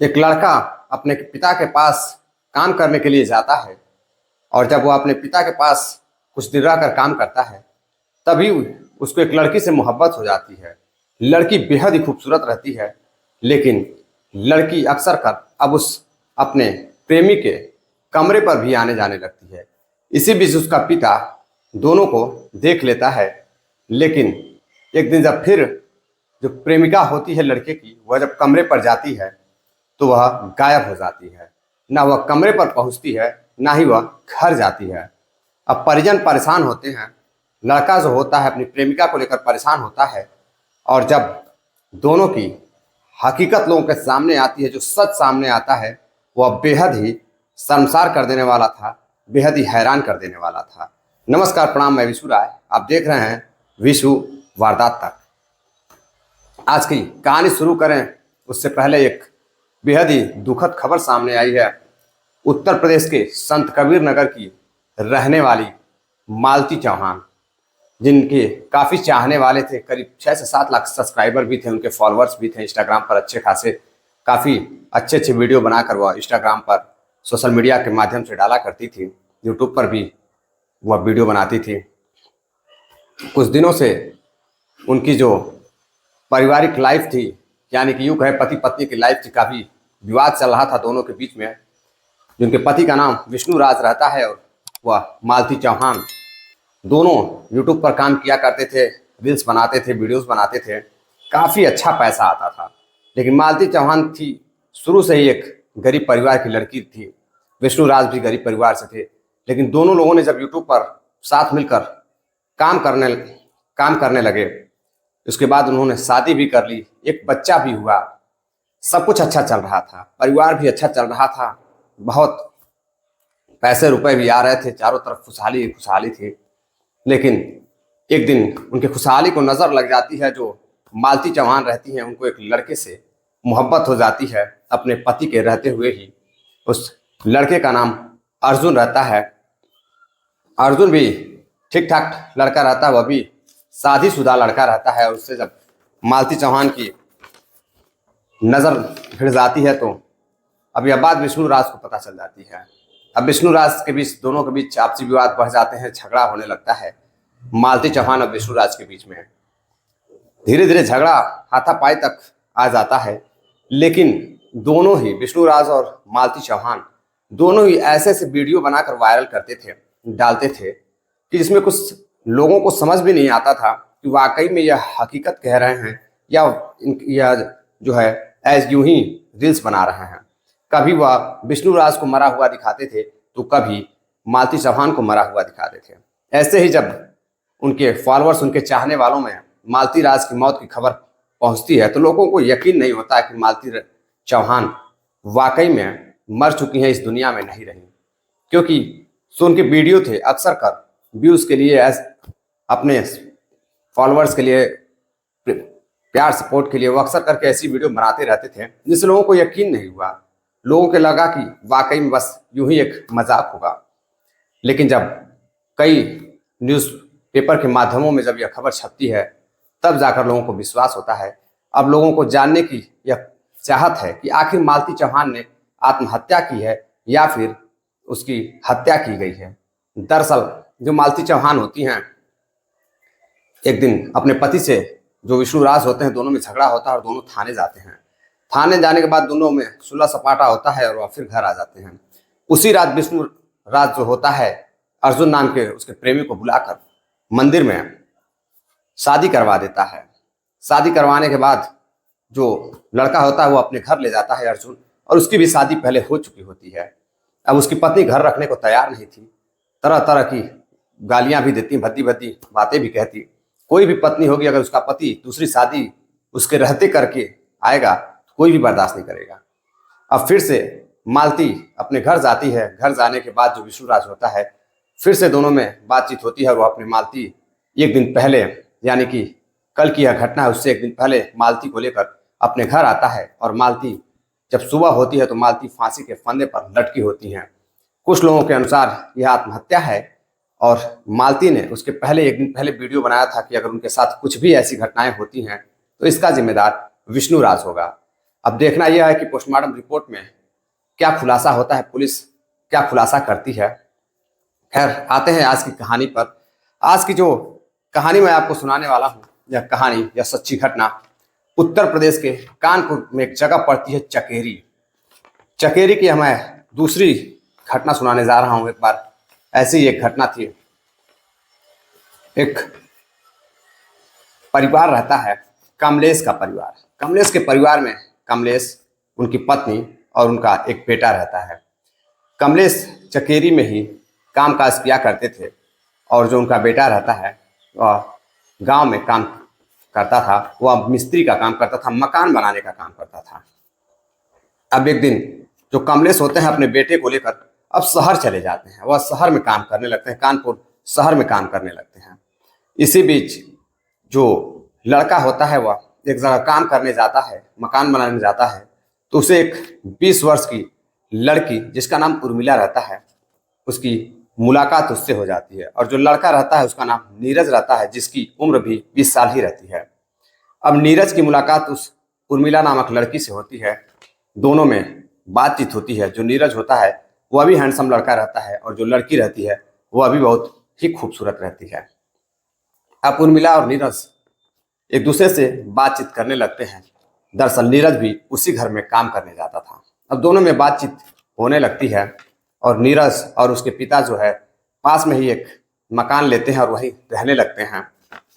एक लड़का अपने पिता के पास काम करने के लिए जाता है और जब वो अपने पिता के पास कुछ दिन रहकर काम करता है तभी उसको एक लड़की से मोहब्बत हो जाती है। लड़की बेहद ही खूबसूरत रहती है, लेकिन लड़की अक्सर कर अब उस अपने प्रेमी के कमरे पर भी आने जाने लगती है। इसी बीच उसका पिता दोनों को देख लेता है, लेकिन एक दिन जब फिर जो प्रेमिका होती है लड़के की, वह जब कमरे पर जाती है तो वह गायब हो जाती है। ना वह कमरे पर पहुंचती है, ना ही वह घर जाती है। अब परिजन परेशान होते हैं। लड़का जो होता है अपनी प्रेमिका को लेकर परेशान होता है, और जब दोनों की हकीकत लोगों के सामने आती है, जो सच सामने आता है, वह बेहद ही शर्मसार कर देने वाला था, बेहद ही हैरान कर देने वाला था। नमस्कार, प्रणाम, मैं विशु राय, आप देख रहे हैं विशु वारदात तक। आज की कहानी शुरू करें उससे पहले एक बेहद ही दुखद खबर सामने आई है। उत्तर प्रदेश के संत कबीर नगर की रहने वाली मालती चौहान, जिनके काफ़ी चाहने वाले थे, करीब 6 से 7 लाख सब्सक्राइबर भी थे, उनके फॉलोअर्स भी थे इंस्टाग्राम पर अच्छे खासे, काफ़ी अच्छे अच्छे वीडियो बनाकर वह इंस्टाग्राम पर सोशल मीडिया के माध्यम से डाला करती थी। यूट्यूब पर भी वह वीडियो बनाती थी। कुछ दिनों से उनकी जो पारिवारिक लाइफ थी, यानी कि यूँ कहे पति पत्नी की लाइफ थी, काफ़ी विवाद चल रहा था दोनों के बीच में। जिनके पति का नाम विष्णु राज रहता है और वह मालती चौहान, दोनों यूट्यूब पर काम किया करते थे, रील्स बनाते थे, वीडियोस बनाते थे, काफ़ी अच्छा पैसा आता था। लेकिन मालती चौहान थी शुरू से ही एक गरीब परिवार की लड़की थी। विष्णु राज भी गरीब परिवार से थे, लेकिन दोनों लोगों ने जब यूट्यूब पर साथ मिलकर काम करने लगे, उसके बाद उन्होंने शादी भी कर ली, एक बच्चा भी हुआ, सब कुछ अच्छा चल रहा था, परिवार भी अच्छा चल रहा था, बहुत पैसे रुपए भी आ रहे थे, चारों तरफ खुशहाली खुशहाली थी। लेकिन एक दिन उनके खुशहाली को नज़र लग जाती है। जो मालती चौहान रहती हैं, उनको एक लड़के से मोहब्बत हो जाती है, अपने पति के रहते हुए ही। उस लड़के का नाम अर्जुन रहता है। अर्जुन भी ठीक ठाक लड़का रहता है, वह भी शादीशुदा लड़का रहता है। उससे जब मालती चौहान की नज़र भिड़ जाती है तो अब यह बात विष्णु राज को पता चल जाती है। अब विष्णु राज के बीच, दोनों के बीच आपसी विवाद बढ़ जाते हैं, झगड़ा होने लगता है मालती चौहान और विष्णु राज के बीच में। धीरे धीरे झगड़ा हाथापाई तक आ जाता है, लेकिन दोनों ही, विष्णु राज और मालती चौहान, दोनों ही ऐसे ऐसे वीडियो बनाकर वायरल करते थे, डालते थे कि जिसमें कुछ लोगों को समझ भी नहीं आता था कि वाकई में यह हकीकत कह रहे हैं या जो है ऐसे यूं ही रील्स बना रहे हैं। कभी वह विष्णु राज को मरा हुआ दिखाते थे तो कभी मालती चौहान को मरा हुआ दिखाते थे। ऐसे ही जब उनके फॉलोअर्स, उनके चाहने वालों में मालती राज की मौत की खबर पहुंचती है तो लोगों को यकीन नहीं होता है कि मालती चौहान वाकई में मर चुकी हैं, इस दुनिया में नहीं रही। क्योंकि जो उनके वीडियो थे, अक्सर कर व्यूज़ के लिए, अपने फॉलोअर्स के लिए, प्यार सपोर्ट के लिए, वो अक्सर करके ऐसी वीडियो बनाते रहते थे जिससे लोगों को यकीन नहीं हुआ। लोगों को लगा कि वाकई में बस यूं ही एक मजाक होगा। लेकिन जब कई न्यूज़पेपर के माध्यमों में जब यह खबर छपती है तब जाकर लोगों को विश्वास होता है। अब लोगों को जानने की यह चाहत है कि आखिर मालती चौहान ने आत्महत्या की है या फिर उसकी हत्या की गई है। दरअसल जो मालती चौहान होती हैं, एक दिन अपने पति से, जो विष्णु राज होते हैं, दोनों में झगड़ा होता है और दोनों थाने जाते हैं। थाने जाने के बाद दोनों में सुलह सपाटा होता है और वह फिर घर आ जाते हैं। उसी रात विष्णु राज जो होता है, अर्जुन नाम के उसके प्रेमी को बुलाकर मंदिर में शादी करवा देता है। शादी करवाने के बाद जो लड़का होता है वो अपने घर ले जाता है अर्जुन, और उसकी भी शादी पहले हो चुकी होती है। अब उसकी पत्नी घर रखने को तैयार नहीं थी, तरह तरह की गालियां भी देती, भद्दी भद्दी बातें भी कहती। कोई भी पत्नी होगी, अगर उसका पति दूसरी शादी उसके रहते करके आएगा तो कोई भी बर्दाश्त नहीं करेगा। अब फिर से मालती अपने घर जाती है। घर जाने के बाद जो विष्णु राज होता है, फिर से दोनों में बातचीत होती है। और वो अपनी मालती एक दिन पहले, यानी कि कल की यह घटना है, उससे एक दिन पहले मालती को लेकर अपने घर आता है। और मालती जब सुबह होती है तो मालती फांसी के फंदे पर लटकी होती हैं। कुछ लोगों के अनुसार यह आत्महत्या है, और मालती ने उसके पहले, एक दिन पहले वीडियो बनाया था कि अगर उनके साथ कुछ भी ऐसी घटनाएं होती हैं तो इसका जिम्मेदार विष्णु राज होगा। अब देखना यह है कि पोस्टमार्टम रिपोर्ट में क्या खुलासा होता है, पुलिस क्या खुलासा करती है। खैर, आते हैं आज की कहानी पर। आज की जो कहानी मैं आपको सुनाने वाला हूँ, यह कहानी, यह सच्ची घटना उत्तर प्रदेश के कानपुर में एक जगह पड़ती है चकेरी। चकेरी की मैं दूसरी घटना सुनाने जा रहा हूँ। एक बार ऐसी ही एक घटना थी। एक परिवार रहता है, कमलेश का परिवार। कमलेश के परिवार में कमलेश, उनकी पत्नी और उनका एक बेटा रहता है। कमलेश चकेरी में ही काम काज किया करते थे और जो उनका बेटा रहता है वह गांव में काम करता था। वह मिस्त्री का काम करता था, मकान बनाने का काम करता था। अब एक दिन जो कमलेश होते हैं अपने बेटे को लेकर अब शहर चले जाते हैं। वह शहर में काम करने लगते हैं, कानपुर शहर में काम करने लगते हैं। इसी बीच जो लड़का होता है वह एक जगह काम करने जाता है, मकान बनाने जाता है, तो उसे एक 20 वर्ष की लड़की जिसका नाम उर्मिला रहता है, उसकी मुलाकात उससे हो जाती है। और जो लड़का रहता है उसका नाम नीरज रहता है, जिसकी उम्र भी 20 साल ही रहती है। अब नीरज की मुलाकात उस उर्मिला नामक लड़की से होती है। दोनों में बातचीत होती है। जो नीरज होता है वह भी हैंडसम लड़का रहता है और जो लड़की रहती है वह भी बहुत ही खूबसूरत रहती है। अब उर्मिला और नीरज एक दूसरे से बातचीत करने लगते हैं। दरअसल नीरज भी उसी घर में काम करने जाता था। अब दोनों में बातचीत होने लगती है और नीरज और उसके पिता जो है पास में ही एक मकान लेते हैं और वहीं रहने लगते हैं,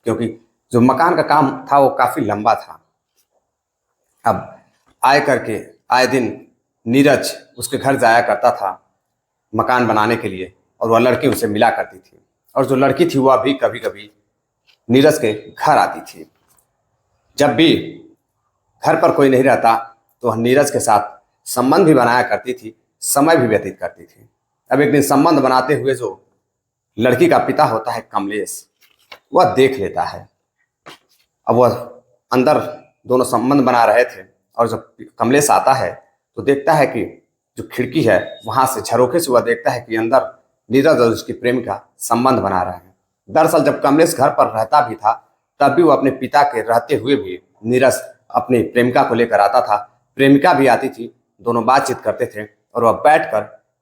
क्योंकि जो मकान का काम था वो काफ़ी लंबा था। अब आए दिन नीरज उसके घर जाया करता था मकान बनाने के लिए और वह लड़की उसे मिला करती थी। और जो लड़की थी वह भी कभी कभी नीरज के घर आती थी। जब भी घर पर कोई नहीं रहता तो वह नीरज के साथ संबंध भी बनाया करती थी, समय भी व्यतीत करती थी। अब एक दिन संबंध बनाते हुए जो लड़की का पिता होता है कमलेश, वह देख लेता है। अब वह अंदर दोनों संबंध बना रहे थे और जब कमलेश आता है तो देखता है कि जो खिड़की है वहां से झरोखे से वह देखता है कि अंदर नीरज और उसकी प्रेमिका संबंध बना रहे हैं। दरअसल जब कमलेश घर पर रहता भी था तब भी वो अपने पिता के रहते हुए भी नीरज अपनी प्रेमिका को लेकर आता था। प्रेमिका भी आती थी, दोनों बातचीत करते थे और वह बैठकर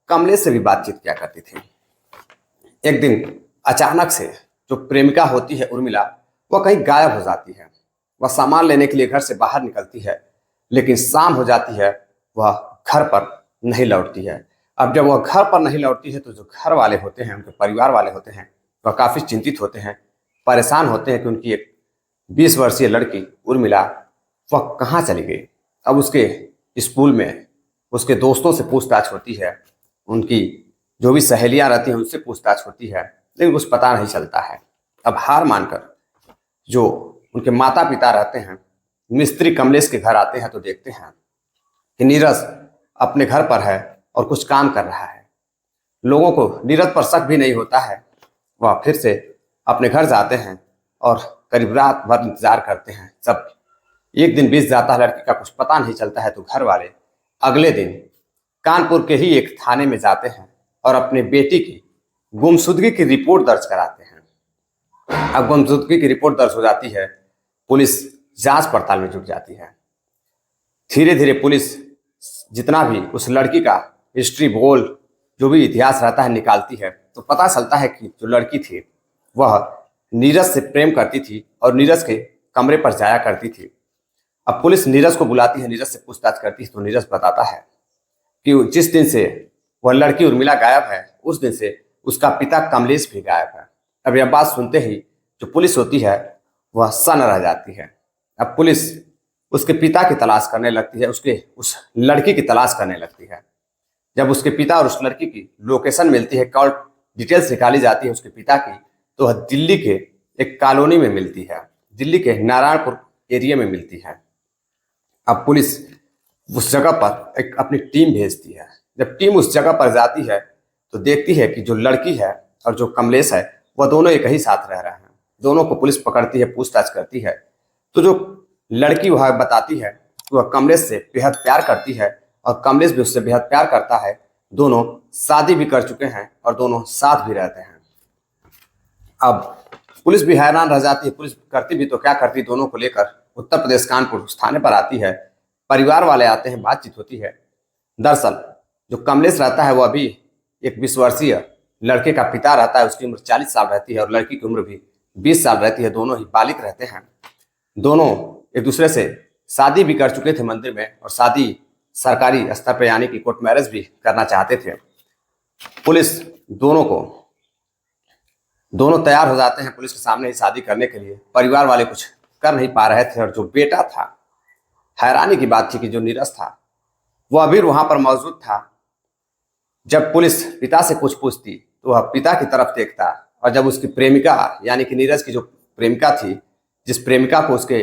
कमलेश से भी बातचीत किया करती थी। एक दिन अचानक से जो प्रेमिका होती है उर्मिला, वह कहीं गायब हो जाती है। वह सामान लेने के लिए घर से बाहर निकलती है, लेकिन शाम हो जाती है, वह घर पर नहीं लौटती है। अब जब वह घर पर नहीं लौटती है तो जो घर वाले होते हैं, उनके परिवार वाले होते हैं, वह काफ़ी चिंतित होते हैं, परेशान होते हैं कि उनकी एक 20 वर्षीय लड़की उर्मिला वह कहाँ चली गई। अब उसके स्कूल में उसके दोस्तों से पूछताछ होती है, उनकी जो भी सहेलियां रहती हैं उनसे पूछताछ होती है, लेकिन कुछ पता नहीं चलता है। अब हार मानकर जो उनके माता पिता रहते हैं मिस्त्री कमलेश के घर आते हैं तो देखते हैं कि नीरज अपने घर पर है और कुछ काम कर रहा है। लोगों को नीरज पर शक भी नहीं होता है। वह फिर से अपने घर जाते हैं और करीब रात भर इंतजार करते हैं। जब एक दिन बीत जाता है, लड़की का कुछ पता नहीं चलता है, तो घर वाले अगले दिन कानपुर के ही एक थाने में जाते हैं और अपने बेटी की गुमशुदगी की रिपोर्ट दर्ज कराते हैं। अब गुमशुदगी की रिपोर्ट दर्ज हो जाती है, पुलिस जांच पड़ताल में जुट जाती है। धीरे धीरे पुलिस जितना भी उस लड़की का हिस्ट्री, भूगोल, जो भी इतिहास रहता है निकालती है, तो पता चलता है कि जो लड़की थी वह नीरज से प्रेम करती थी और नीरज के कमरे पर जाया करती थी। अब पुलिस नीरज को बुलाती है, नीरज से पूछताछ करती है, तो नीरज बताता है कि जिस दिन से वह लड़की उर्मिला गायब है उस दिन से उसका पिता कमलेश भी गायब है। अब यह बात सुनते ही जो पुलिस होती है वह सन्न रह जाती है। अब पुलिस उसके पिता की तलाश करने लगती है, उस लड़की की तलाश करने लगती है। जब उसके पिता और उस लड़की की लोकेशन मिलती है, कॉल डिटेल्स निकाली जाती है उसके पिता की, तो वह दिल्ली के एक कॉलोनी में मिलती है, दिल्ली के नारायणपुर एरिया में मिलती है। अब पुलिस उस जगह पर एक अपनी टीम भेजती है। जब टीम उस जगह पर जाती है तो देखती है कि जो लड़की है और जो कमलेश है वह दोनों एक ही साथ रह रहे हैं। दोनों को पुलिस पकड़ती है, पूछताछ करती है, तो जो लड़की वह बताती है कि वह कमलेश से बेहद प्यार करती है और कमलेश भी उससे बेहद प्यार करता है। दोनों शादी भी कर चुके हैं और दोनों साथ भी रहते हैं। अब पुलिस भी हैरान रह जाती है। पुलिस करती भी तो क्या करती, दोनों को लेकर उत्तर प्रदेश कानपुर थाने पर आती है। परिवार वाले आते हैं, बातचीत होती है। दरअसल जो कमलेश रहता है वो अभी एक 20 वर्षीय लड़के का पिता रहता है। उसकी उम्र 40 साल रहती है और लड़की की उम्र भी 20 साल रहती है। दोनों ही बालिग रहते हैं। दोनों एक दूसरे से शादी भी कर चुके थे मंदिर में, और शादी सरकारी स्तर पर यानी कि कोर्ट मैरिज भी करना चाहते थे। पुलिस दोनों तैयार हो जाते हैं पुलिस के सामने ही शादी करने के लिए। परिवार वाले कुछ कर नहीं पा रहे थे, और जो बेटा था, हैरानी की बात थी कि जो नीरज था वो अभी वहां पर मौजूद था। जब पुलिस पिता से कुछ पूछती तो वह पिता की तरफ देखता, और जब उसकी प्रेमिका यानी कि नीरज की जो प्रेमिका थी, जिस प्रेमिका को उसके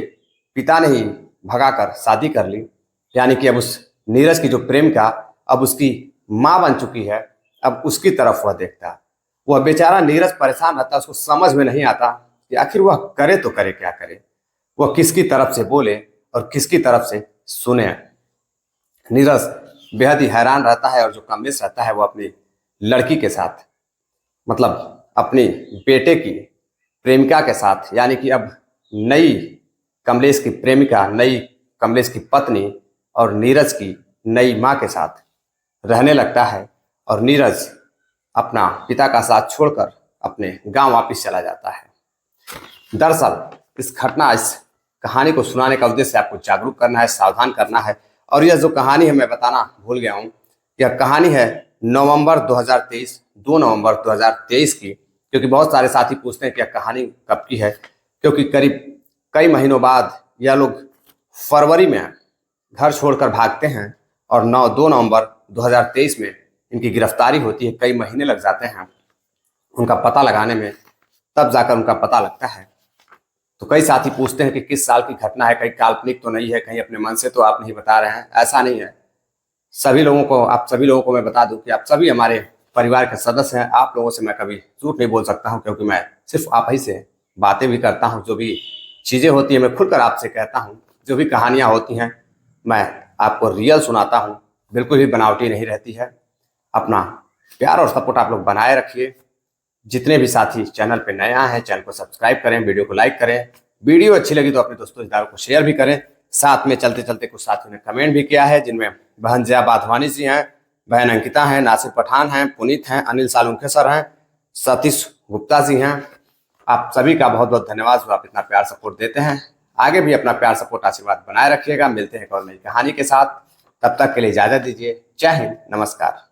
पिता ने ही भगाकर शादी कर ली, यानी कि अब उस नीरज की जो प्रेमिका अब उसकी माँ बन चुकी है, अब उसकी तरफ वह देखता। वह बेचारा नीरज परेशान रहता, उसको समझ में नहीं आता कि आखिर वह करे तो करे क्या करे, वह किसकी तरफ से बोले और किसकी तरफ से सुने। नीरज बेहद ही हैरान रहता है, और जो कमलेश रहता है वो अपनी लड़की के साथ, मतलब अपनी बेटे की प्रेमिका के साथ, यानी कि अब नई कमलेश की प्रेमिका, नई कमलेश की पत्नी और नीरज की नई माँ के साथ रहने लगता है। और नीरज अपना पिता का साथ छोड़कर अपने गांव वापस चला जाता है। दरअसल इस कहानी को सुनाने का उद्देश्य आपको जागरूक करना है, सावधान करना है। और यह जो कहानी है मैं बताना भूल गया हूँ, यह कहानी है 2 नवंबर 2023 की, क्योंकि बहुत सारे साथी पूछते हैं कि यह कहानी कब की है, क्योंकि करीब कई महीनों बाद यह लोग फरवरी में घर छोड़कर भागते हैं और 2 नवंबर 2023 में इनकी गिरफ्तारी होती है। कई महीने लग जाते हैं उनका पता लगाने में, तब जाकर उनका पता लगता है। तो कई साथी पूछते हैं कि किस साल की घटना है, कहीं काल्पनिक तो नहीं है, कहीं अपने मन से तो आप नहीं बता रहे हैं। ऐसा नहीं है। आप सभी लोगों को मैं बता दूं कि आप सभी हमारे परिवार के सदस्य हैं। आप लोगों से मैं कभी झूठ नहीं बोल सकता हूं, क्योंकि मैं सिर्फ आप ही से बातें भी करता हूं। जो भी चीज़ें होती हैं मैं खुलकर आपसे कहता हूं। जो भी कहानियां होती हैं मैं आपको रियल सुनाता हूं, बिल्कुल भी बनावटी नहीं रहती है। अपना प्यार और सपोर्ट आप लोग बनाए रखिए। जितने भी साथी चैनल पे नए आए हैं, चैनल को सब्सक्राइब करें, वीडियो को लाइक करें। वीडियो अच्छी लगी तो अपने दोस्तों रिश्तेदारों को शेयर भी करें। साथ में चलते चलते कुछ साथियों ने कमेंट भी किया है, जिनमें बहन जया बाधवानी जी हैं, बहन अंकिता हैं, नासिर पठान हैं, पुनीत हैं, अनिल सालुंखे सर हैं, सतीश गुप्ता जी हैं। आप सभी का बहुत बहुत धन्यवाद जो आप इतना प्यार सपोर्ट देते हैं। आगे भी अपना प्यार सपोर्ट आशीर्वाद बनाए रखिएगा। मिलते हैं एक और नई कहानी के साथ, तब तक के लिए इजाजत दीजिए। जय हिंद, नमस्कार।